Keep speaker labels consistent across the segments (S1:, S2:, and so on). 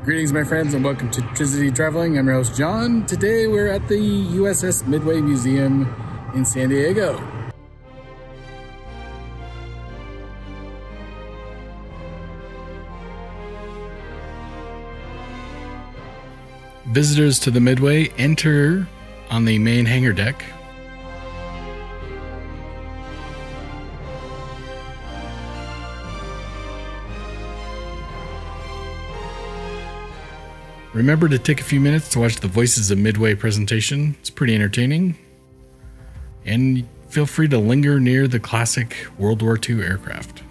S1: Greetings, my friends, and welcome to Trizity Traveling. I'm your host, John. Today we're at the USS Midway Museum in San Diego. Visitors to the Midway enter on the main hangar deck. Remember to take a few minutes to watch the Voices of Midway presentation. It's pretty entertaining. And feel free to linger near the classic World War II aircraft.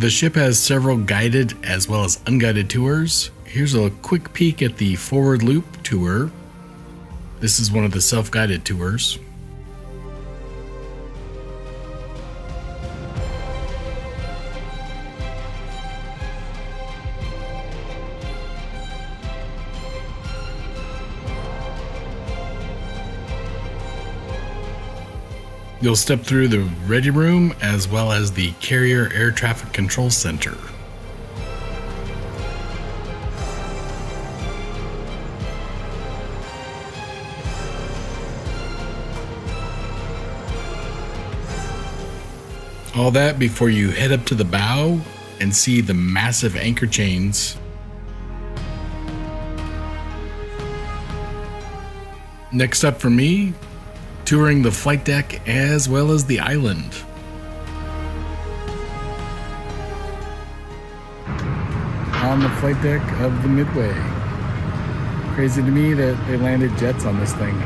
S1: The ship has several guided as well as unguided tours. Here's a quick peek at the forward loop tour. This is one of the self-guided tours. You'll step through the ready room as well as the Carrier Air Traffic Control Center. All that before you head up to the bow and see the massive anchor chains. Next up for me, touring the flight deck as well as the island. On the flight deck of the Midway. Crazy to me that they landed jets on this thing.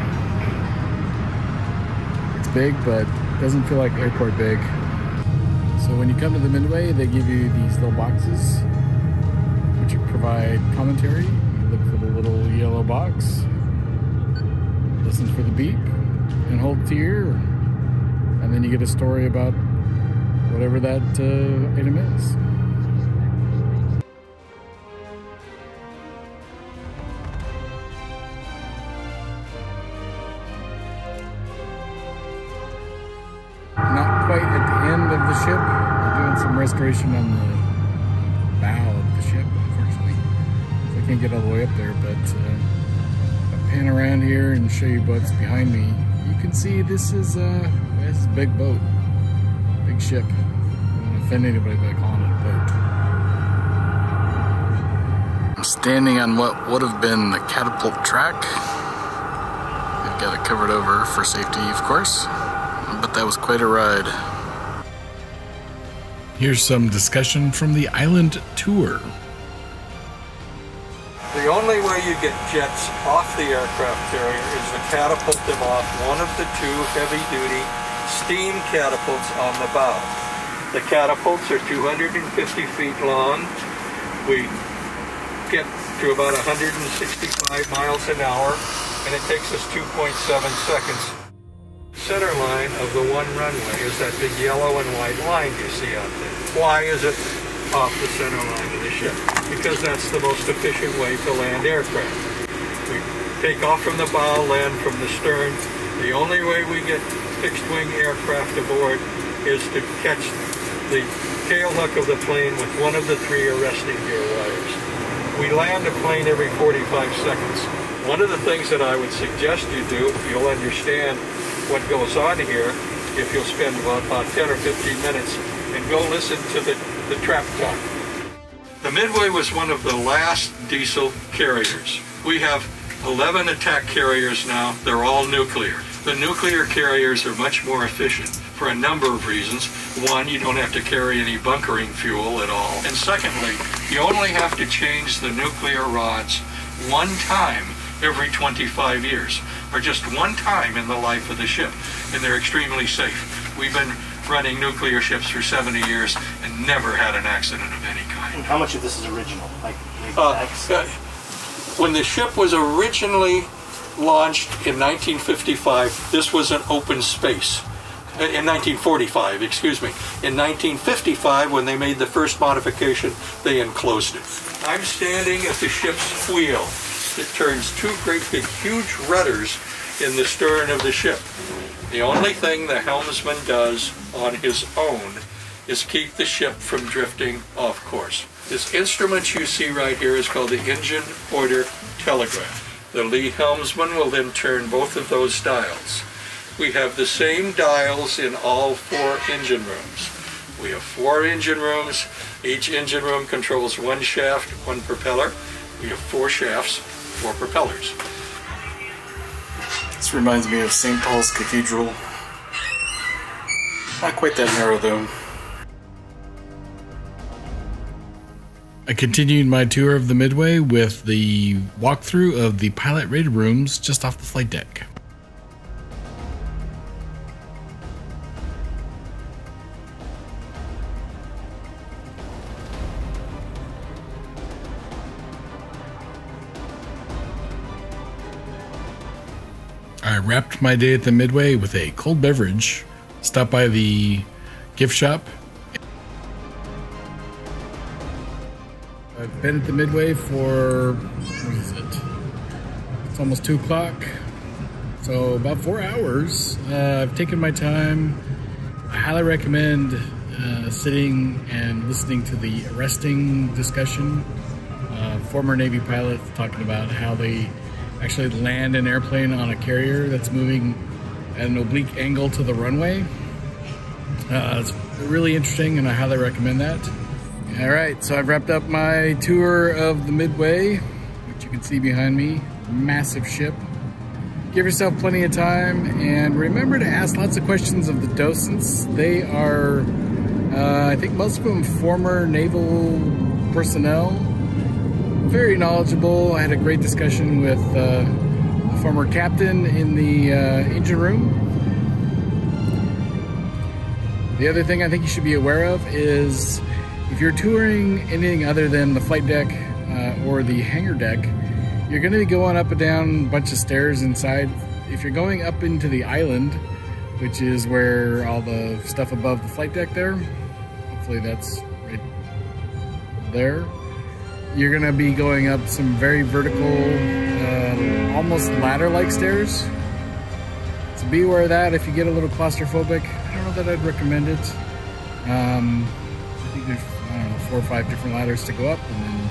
S1: It's big, but doesn't feel like airport big. So when you come to the Midway, they give you these little boxes which provide commentary. You look for the little yellow box, listen for the beep, and hold to your ear, and then you get a story about whatever that item is. Not quite at the end of the ship. They're doing some restoration on the bow of the ship, unfortunately. So I can't get all the way up there, but I'll pan around here and show you what's behind me. You can see this is a big boat, big ship. I don't want to offend anybody by calling it a boat. I'm standing on what would have been the catapult track. They've got it covered over for safety, of course, but that was quite a ride. Here's some discussion from the island tour.
S2: The only way you get jets off the aircraft carrier is to catapult them off one of the two heavy-duty steam catapults on the bow. The catapults are 250 feet long. We get to about 165 miles an hour, and it takes us 2.7 seconds. Center line of the one runway is that big yellow and white line you see out there. Why is it off the center line of the ship? Because that's the most efficient way to land aircraft. We take off from the bow, land from the stern. The only way we get fixed-wing aircraft aboard is to catch the tail hook of the plane with one of the three arresting gear wires. We land a plane every 45 seconds. One of the things that I would suggest you do, you'll understand what goes on here if you'll spend about 10 or 15 minutes and go listen to the trap talk. The Midway was one of the last diesel carriers. We have 11 attack carriers now. They're all nuclear. The nuclear carriers are much more efficient for a number of reasons. One, you don't have to carry any bunkering fuel at all. And secondly, you only have to change the nuclear rods one time every 25 years, or just one time in the life of the ship, and they're extremely safe. We've been running nuclear ships for 70 years and never had an accident of any kind.
S3: And how much of this is original? Like
S2: when the ship was originally launched in 1955, this was an open space. In 1945, excuse me. In 1955, when they made the first modification, they enclosed it. I'm standing at the ship's wheel. It turns two great big huge rudders in the stern of the ship. The only thing the helmsman does on his own is keep the ship from drifting off course. This instrument you see right here is called the engine order telegraph. The lee helmsman will then turn both of those dials. We have the same dials in all 4 engine rooms. We have 4 engine rooms. Each engine room controls 1 shaft, 1 propeller. We have 4 shafts, 4 propellers.
S1: This reminds me of St. Paul's Cathedral. Not quite that narrow though. I continued my tour of the Midway with the walkthrough of the pilot rated rooms just off the flight deck. I wrapped my day at the Midway with a cold beverage, stopped by the gift shop. I've been at the Midway for, what is it? It's almost 2 o'clock. So about 4 hours. I've taken my time. I highly recommend sitting and listening to the arresting discussion. Former Navy pilots talking about how they actually land an airplane on a carrier that's moving at an oblique angle to the runway. It's really interesting and I highly recommend that. All right, so I've wrapped up my tour of the Midway, which you can see behind me. Massive ship. Give yourself plenty of time and remember to ask lots of questions of the docents. They are, I think most of them former naval personnel. Very knowledgeable. I had a great discussion with the former captain in the engine room. The other thing I think you should be aware of is if you're touring anything other than the flight deck or the hangar deck, you're going to be going up and down a bunch of stairs inside. If you're going up into the island, which is where all the stuff above the flight deck there, hopefully that's right there, you're going to be going up some very vertical, almost ladder-like stairs. So be aware of that if you get a little claustrophobic. I don't know that I'd recommend it. I think there's, I don't know, 4 or 5 different ladders to go up and then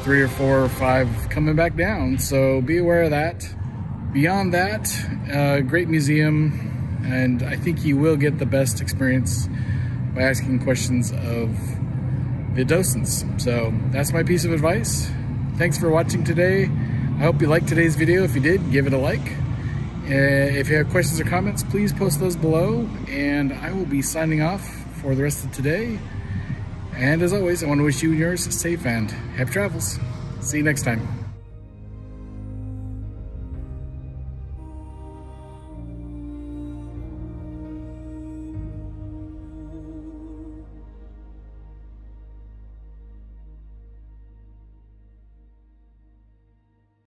S1: 3 or 4 or 5 coming back down. So be aware of that. Beyond that, great museum, and I think you will get the best experience by asking questions of the docents. So that's my piece of advice. Thanks for watching today. I hope you liked today's video. If you did, give it a like. If you have questions or comments, please post those below, and I will be signing off for the rest of today. And as always, I want to wish you and yours safe and happy travels. See you next time.